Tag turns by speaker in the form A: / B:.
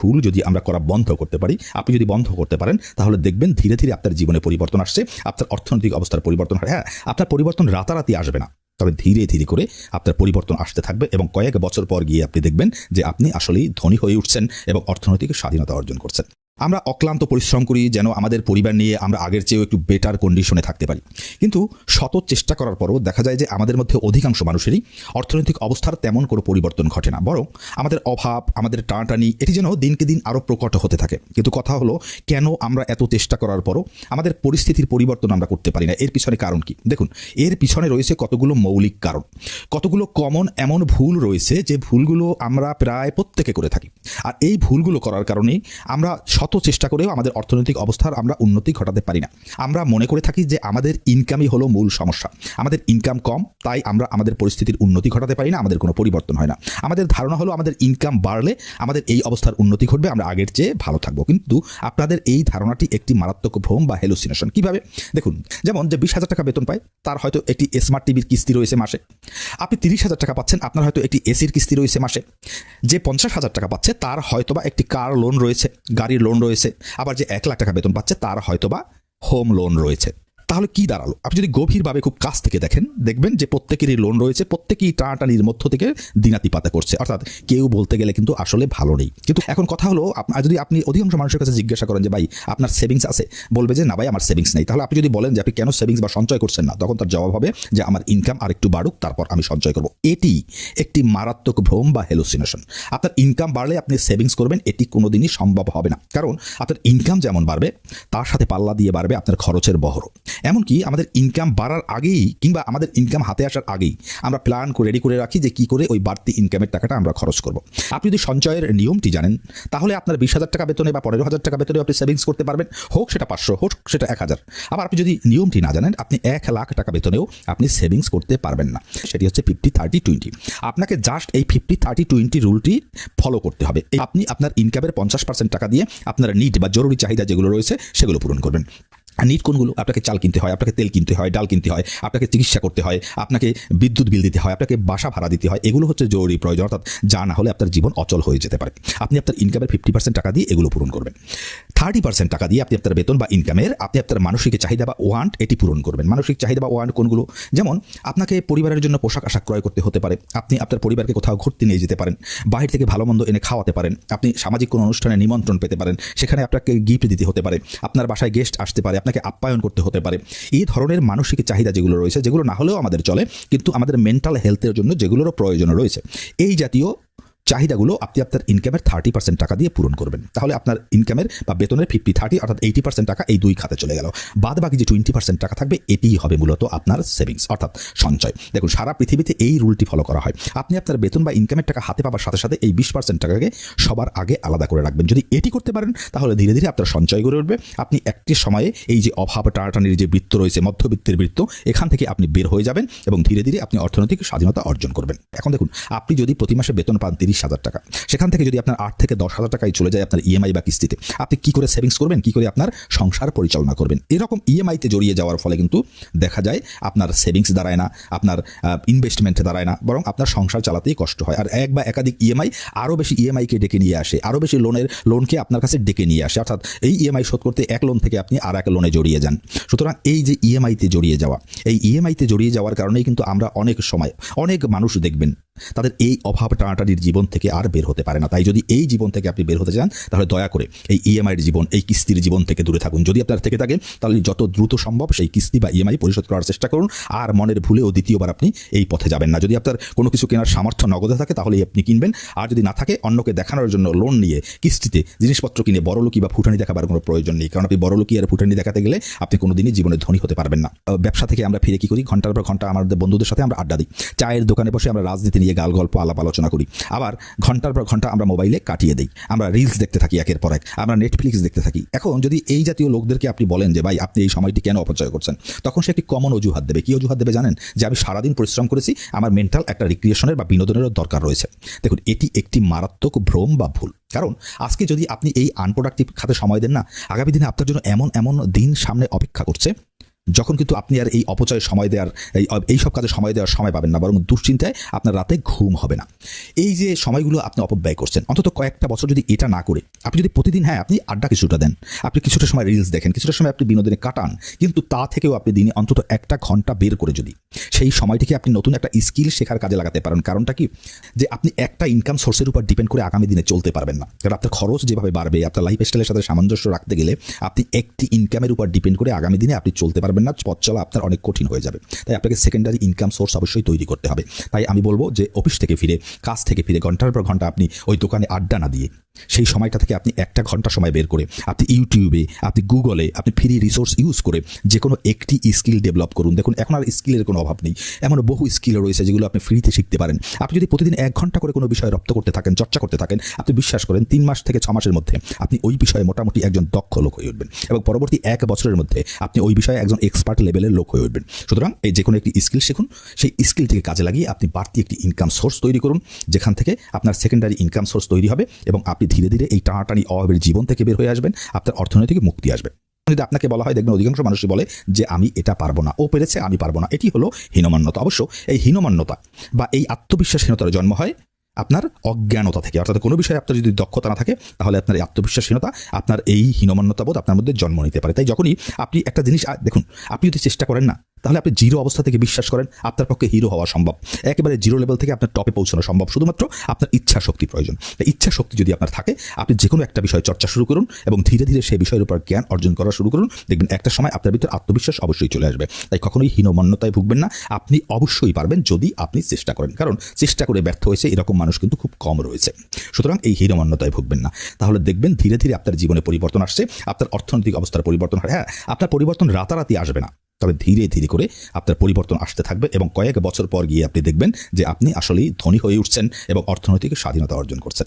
A: ভুল যদি আমরা করা বন্ধ করতে পারি, আপনি যদি বন্ধ করতে পারেন, তাহলে দেখবেন ধীরে ধীরে আপনার জীবনে পরিবর্তন আসছে, আপনার অর্থনৈতিক অবস্থার পরিবর্তন হয়। হ্যাঁ, আপনার পরিবর্তন রাতারাতি আসবে না, তবে ধীরে ধীরে করে আপনার পরিবর্তন আসতে থাকবে এবং কয়েক বছর পর গিয়ে আপনি দেখবেন যে আপনি আসলেই ধনী হয়ে উঠছেন এবং অর্থনৈতিক স্বাধীনতা অর্জন করছেন। আমরা অক্লান্ত পরিশ্রম করি যেন আমাদের পরিবার নিয়ে আমরা আগের চেয়েও একটু বেটার কন্ডিশনে থাকতে পারি, কিন্তু শত চেষ্টা করার পরও দেখা যায় যে আমাদের মধ্যে অধিকাংশ মানুষেরই অর্থনৈতিক অবস্থার তেমন কোনো পরিবর্তন ঘটে না, বরং আমাদের অভাব, আমাদের টানাটানি এটি যেন দিনকে দিন আরও প্রকট হতে থাকে। কিন্তু কথা হলো, কেন আমরা এত চেষ্টা করার পরও আমাদের পরিস্থিতির পরিবর্তন আমরা করতে পারি না? এর পিছনে কারণ কি? দেখুন, এর পিছনে রয়েছে কতগুলো মৌলিক কারণ, কতগুলো কমন এমন ভুল রয়েছে যে ভুলগুলো আমরা প্রায় প্রত্যেকে করে থাকি। আর এই ভুলগুলো করার কারণেই আমরা শত চেষ্টা করেও আমাদের অর্থনৈতিক অবস্থার আমরা উন্নতি ঘটাতে পারি না। আমরা মনে করে থাকি যে আমাদের ইনকামই হলো মূল সমস্যা, আমাদের ইনকাম কম, তাই আমরা আমাদের পরিস্থিতির উন্নতি ঘটাতে পারি না, আমাদের কোনো পরিবর্তন হয় না। আমাদের ধারণা হলো আমাদের ইনকাম বাড়লে আমাদের এই অবস্থার উন্নতি ঘটবে, আমরা আগের চেয়ে ভালো থাকবো। কিন্তু আপনাদের এই ধারণাটি একটি মারাত্মক ভ্রম বা হ্যালুসিনেশন। কিভাবে? দেখুন, যেমন যে 20,000 টাকা বেতন পায় তার হয়তো একটি স্মার্ট টিভির কিস্তি রয়েছে মাসে। আপনি 30,000 টাকা পাচ্ছেন, আপনার হয়তো একটি এসির কিস্তি রয়েছে মাসে। যে 50,000 টাকা পাচ্ছে তার হয়তোবা একটি কার লোন রয়েছে, গাড়ির লোন রয়েছে। আবার যে 1 লাখ টাকা বেতন পাচ্ছে তার হয়তোবা হোম লোন রয়েছে। তাহলে কি দাঁড়ালো? আপনি যদি গভীরভাবে খুব কাছ থেকে দেখেন, দেখবেন যে প্রত্যেকেরই লোন রয়েছে, প্রত্যেকেই টানাটানির মধ্য থেকে দিনাতি পাতা করছে, অর্থাৎ কেউ বলতে গেলে কিন্তু আসলে ভালো নেই। কিন্তু এখন কথা হলো, যদি আপনি অধিকাংশ মানুষের কাছে জিজ্ঞাসা করেন যে ভাই আপনার সেভিংস আছে, বলবে যে না ভাই আমার সেভিংস নেই। তাহলে আপনি যদি বলেন যে আপনি কেন সেভিংস বা সঞ্চয় করছেন না, তখন তার জবাব হবে যে আমার ইনকাম আর একটু বাড়ুক তারপর আমি সঞ্চয় করব। এটি একটি মারাত্মক ভ্রম বা হ্যালুসিনেশন। আপনার ইনকাম বাড়লে আপনি সেভিংস করবেন, এটি কোনোদিনই সম্ভব হবে না। কারণ আপনার ইনকাম যেমন বাড়বে তার সাথে পাল্লা দিয়ে বাড়বে আপনার খরচের বহরও। এমনকি আমাদের ইনকাম বাড়ার আগেই কিংবা আমাদের ইনকাম হাতে আসার আগেই আমরা প্ল্যান করে রেডি করে রাখি যে কি করে ওই বাড়তি ইনকামের টাকাটা আমরা খরচ করব। আপনি যদি সঞ্চয়ের নিয়মটি জানেন, তাহলে আপনার 20,000 টাকা বেতনে বা 15,000 টাকা বেতনে আপনি সেভিংস করতে পারবেন, হোক সেটা 500, হোক সেটা 1,000। আবার আপনি যদি নিয়মটি না জানেন, আপনি 1 লাখ টাকা বেতনেও আপনি সেভিংস করতে পারবেন না। সেটি হচ্ছে 50-30-20। আপনাকে জাস্ট এই 50-30-20 রুলটি ফলো করতে হবে। আপনি আপনার ইনকামের 50% টাকা দিয়ে আপনার নিড বা জরুরি চাহিদা যেগুলো রয়েছে সেগুলো পূরণ করবেন। নিড কোনগুলো? আপনাকে চাল কিনতে হয়, আপনাকে তেল কিনতে হয়, ডাল কিনতে হয়, আপনাকে চিকিৎসা করতে হয়, আপনাকে বিদ্যুৎ বিল দিতে হয়, আপনাকে বাসা ভাড়া দিতে হয়। এগুলো হচ্ছে জরুরি প্রয়োজন, অর্থাৎ যা না হলে আপনার জীবন অচল হয়ে যেতে পারে। আপনি আপনার ইনকামের 50% টাকা দিয়ে এগুলো পূরণ করবেন। 30% টাকা দিয়ে আপনি আপনার বেতন বা ইনকামের আপনি আপনার মানসিক চাহিদা বা ওয়ান্ট এটি পূরণ করবেন। মানসিক চাহিদা বা ওয়ান্ট কোনগুলো? যেমন আপনাকে পরিবারের জন্য পোশাক আশাক ক্রয় করতে হতে পারে, আপনি আপনার পরিবারকে কোথাও ঘুরতে নিয়ে যেতে পারেন, বাইরে থেকে ভালো মন্দ এনে খাওয়াতে পারেন, আপনি সামাজিক কোনো অনুষ্ঠানে নিমন্ত্রণ পেতে পারেন, সেখানে আপনাকে গিফট দিতে হতে পারে, আপনার বাসায় গেস্ট আসতে পারে, আপনাকে আপ্যায়ন করতে হতে পারে। এই ধরনের মানসিক চাহিদা যেগুলো রয়েছে, যেগুলো না হলেও আমাদের চলে, কিন্তু আমাদের মেন্টাল হেলথের জন্য যেগুলোরও প্রয়োজন রয়েছে, এই জাতীয় চাহিদাগুলো আপনি আপনার ইনকামের 30% টাকা দিয়ে পূরণ করবেন। তাহলে আপনার ইনকামের বা বেতনের 50-30 অর্থাৎ 80% টাকা এই দুই খাতে চলে গেল। বাদ বাকি যে 20% টাকা থাকবে এটিই হবে মূলত আপনার সেভিংস অর্থাৎ সঞ্চয়। দেখুন, সারা পৃথিবীতে এই রুলটি ফলো করা হয়। আপনি আপনার বেতন বা ইনকামের টাকা হাতে পাওয়ার সাথে সাথে এই 20% টাকাকে সবার আগে আলাদা করে রাখবেন। যদি এটি করতে পারেন তাহলে ধীরে ধীরে আপনার সঞ্চয় গড়ে উঠবে। আপনি একটি সময়ে এই যে অভাব টানাটানির যে বৃত্ত রয়েছে, মধ্যবিত্তের বৃত্ত, এখান থেকে আপনি বের হয়ে যাবেন এবং ধীরে ধীরে আপনি অর্থনৈতিক স্বাধীনতা অর্জন করবেন। এখন দেখুন, আপনি যদি প্রতি মাসে বেতন পান 30,000 টাকা, সেখান থেকে যদি আপনার 8 থেকে 10,000 টাকাই চলে যায় আপনার ইএমআই বা কিস্তিতে, আপনি কি করে সেভিংস করবেন, কি করে আপনার সংসার পরিচালনা করবেন? এরকম ইএমআইতে জড়িয়ে যাওয়ার ফলে কিন্তু দেখা যায় আপনার সেভিংস দাঁড়ায় না, আপনার ইনভেস্টমেন্টে দাঁড়ায় না, বরং আপনার সংসার চালাতেই কষ্ট হয়। আর এক বা একাধিক ইএমআই আরও বেশি ইএমআইকে ডেকে নিয়ে আসে, আরও বেশি লোনকে আপনার কাছে ডেকে নিয়ে আসে, অর্থাৎ এই ইএমআই শোধ করতে এক লোন থেকে আপনি আর এক লোনে জড়িয়ে যান। সুতরাং এই যে ইএমআইতে জড়িয়ে যাওয়া, এই ইএমআইতে জড়িয়ে যাওয়ার কারণেই কিন্তু আমরা অনেক সময় অনেক মানুষ দেখবেন তাদের এই অভাব টানাটানির জীবন থেকে আর বের হতে পারে না। তাই যদি এই জীবন থেকে আপনি বের হতে চান, তাহলে দয়া করে এই ইএমআইয়ের জীবন, এই কিস্তির জীবন থেকে দূরে থাকুন। যদি আপনার থেকে থাকে তাহলে যত দ্রুত সম্ভব সেই কিস্তি বা ইএমআই পরিশোধ করার চেষ্টা করুন। আর মনের ভুলেও দ্বিতীয়বার আপনি এই পথে যাবেন না। যদি আপনার কোনো কিছু কেনার সামর্থ্য নগদে থাকে তাহলেই আপনি কিনবেন, আর যদি না থাকে অন্যকে দেখানোর জন্য লোন নিয়ে কিস্তিতে জিনিসপত্র কিনে বড়লোকি বা ফুটানি দেখাবার কোনো প্রয়োজন নেই। কারণ আপনি বড়লোকি আর ফুটানি দেখাতে গেলে আপনি কোনোদিনই জীবনে ধনী হতে পারবেন না। ব্যবসা থেকে আমরা ফিরে কি করি? ঘন্টার পর ঘন্টা আমাদের বন্ধুদের সাথে আমরা আড্ডা দিই, চায়ের দোকানে বসে আমরা রাজনীতি নিয়ে গাল গল্প আলাপ আলোচনা করি, আবার ঘন্টার পর ঘন্টা আমরা মোবাইলে কাটিয়ে দিই, আমরা রিলস দেখতে থাকি একের পর এক, আমরা নেটফ্লিক্স দেখতে থাকি। এখন যদি এই জাতীয় লোকদেরকে আপনি বলেন যে ভাই আপনি এই সময়টি কেন অপচয় করছেন, তখন সে একটি কমন অজুহাত দেবে। কি অজুহাত দেবে জানেন? যে আমি সারাদিন পরিশ্রম করেছি, আমার মেন্টাল একটা রিক্রিয়েশনের বা বিনোদনেরও দরকার রয়েছে। দেখুন, এটি একটি মারাত্মক ভ্রম বা ভুল। কারণ আজকে যদি আপনি এই আনপ্রোডাক্টিভ খাতে সময় দেন না, আগামী দিনে আপনার জন্য এমন এমন দিন সামনে অপেক্ষা করছে যখন কিন্তু আপনি আর এই অপচয়ে সময় দেওয়ার এই সব কাজে সময় দেওয়ার সময় পাবেন না, বরং দুশ্চিন্তায় আপনার রাতে ঘুম হবে না। এই যে সময়গুলো আপনি অপব্যয় করছেন, অন্তত কয়েকটা বছর যদি এটা না করে আপনি যদি প্রতিদিন আপনি আড্ডা কিছুটা দেন, আপনি কিছুটা সময় রিলস দেখেন, কিছুটা সময় আপনি বিনোদনে কাটান, কিন্তু তা থেকেও আপনি দিনে অন্তত 1 ঘন্টা বের করে যদি সেই সময়টিকে আপনি নতুন একটা স্কিল শেখার কাজে লাগাতে পারেন। কারণটা কি, যে আপনি একটা ইনকাম সোর্সের উপর ডিপেন্ড করে আগামী দিনে চলতে পারবেন না। কারণ আপনার খরচ যেভাবে বাড়বে, আপনার লাইফ স্টাইলের সাথে সামঞ্জস্য রাখতে গেলে আপনি একটি ইনকামের উপর ডিপেন্ড করে আগামী দিনে আপনি চলতে পারবেন না, পথ চলা আপনার অনেক কঠিন হয়ে যাবে। তাই আপনাকে সেকেন্ডারি ইনকাম সোর্স অবশ্যই তৈরি করতে হবে। তাই আমি বলবো যে অফিস থেকে ফিরে, কাজ থেকে ফিরে ঘন্টার পর ঘন্টা আপনি ওই দোকানে আড্ডা না দিয়ে সেই সময়টা থেকে আপনি 1 ঘন্টা সময় বের করে আপনি ইউটিউবে, আপনি গুগলে, আপনি ফ্রি রিসোর্স ইউজ করে যে কোনো একটি স্কিল ডেভেলপ করুন। দেখুন, এখন আর স্কিলের কোনো অভাব নেই, এমন বহু স্কিল রয়েছে যেগুলো আপনি ফ্রিতে শিখতে পারেন। আপনি যদি প্রতিদিন 1 ঘন্টা করে কোনো বিষয় রপ্ত করতে থাকেন, চর্চা করতে থাকেন, আপনি বিশ্বাস করেন 3 মাস থেকে 6 মাসের মধ্যে আপনি ওই বিষয়ে মোটামুটি একজন দক্ষ লোক হয়ে উঠবেন এবং পরবর্তী 1 বছরের মধ্যে আপনি ওই বিষয়ে একজন এক্সপার্ট লেভেলের লোক হয়ে উঠবেন। সুতরাং এই যে কোনো একটি স্কিল শিখুন, সেই স্কিলটিকে কাজে লাগিয়ে আপনি বাড়তি একটি ইনকাম সোর্স তৈরি করুন, যেখান থেকে আপনার সেকেন্ডারি ইনকাম সোর্স তৈরি হবে এবং আপনি ধীরে ধীরে এই টানাটানি অভাবের জীবন থেকে বের হয়ে আসবেন, আপনার অর্থনৈতিক মুক্তি আসবে। যদি আপনাকে বলা হয়, দেখবেন অধিকাংশ মানুষই বলে যে আমি এটা পারবো না, ও পেরেছে আমি পারবো না। এটি হলো হীনমান্যতা। অবশ্য এই হীনমান্যতা বা এই আত্মবিশ্বাসহীনতার জন্ম হয় আপনার অজ্ঞানতা থেকে। অর্থাৎ কোনো বিষয়ে আপনার যদি দক্ষতা না থাকে, তাহলে আপনার এই আত্মবিশ্বাসহীনতা, আপনার এই হীনমান্যতা বোধ আপনার মধ্যে জন্ম নিতে পারে। তাই যখনই আপনি একটা জিনিস দেখুন, আপনি যদি চেষ্টা করেন না, তাহলে আপনি জিরো অবস্থা থেকে বিশ্বাস করেন আপনার পক্ষে হিরো হওয়া সম্ভব। একেবারে জিরো লেভেল থেকে আপনার টপে পৌঁছানো সম্ভব, শুধুমাত্র আপনার ইচ্ছা শক্তি প্রয়োজন। তাই ইচ্ছা শক্তি যদি আপনার থাকে, আপনি যে কোনো একটা বিষয়ে চর্চা শুরু করুন এবং ধীরে ধীরে সেই বিষয়ের উপর জ্ঞান অর্জন করা শুরু করুন। দেখবেন একটা সময় আপনার ভিতর আত্মবিশ্বাস অবশ্যই চলে আসবে। তাই কখনোই হীনমন্যতায় ভুগবেন না, আপনি অবশ্যই পারবেন যদি আপনি চেষ্টা করেন। কারণ চেষ্টা করে ব্যর্থ হয়েছে এরকম মানুষ কিন্তু খুব কম রয়েছে। সুতরাং এই হীনমন্যতায় ভুগবেন না, তাহলে দেখবেন ধীরে ধীরে আপনার জীবনে পরিবর্তন আসছে, আপনার অর্থনৈতিক অবস্থার পরিবর্তন হয়। আপনার পরিবর্তন রাতারাতি আসবে না, তবে ধীরে ধীরে করে আপনার পরিবর্তন আসতে থাকবে এবং কয়েক বছর পর গিয়ে আপনি দেখবেন যে আপনি আসলেই ধনী হয়ে উঠছেন এবং অর্থনৈতিক স্বাধীনতা অর্জন করছেন।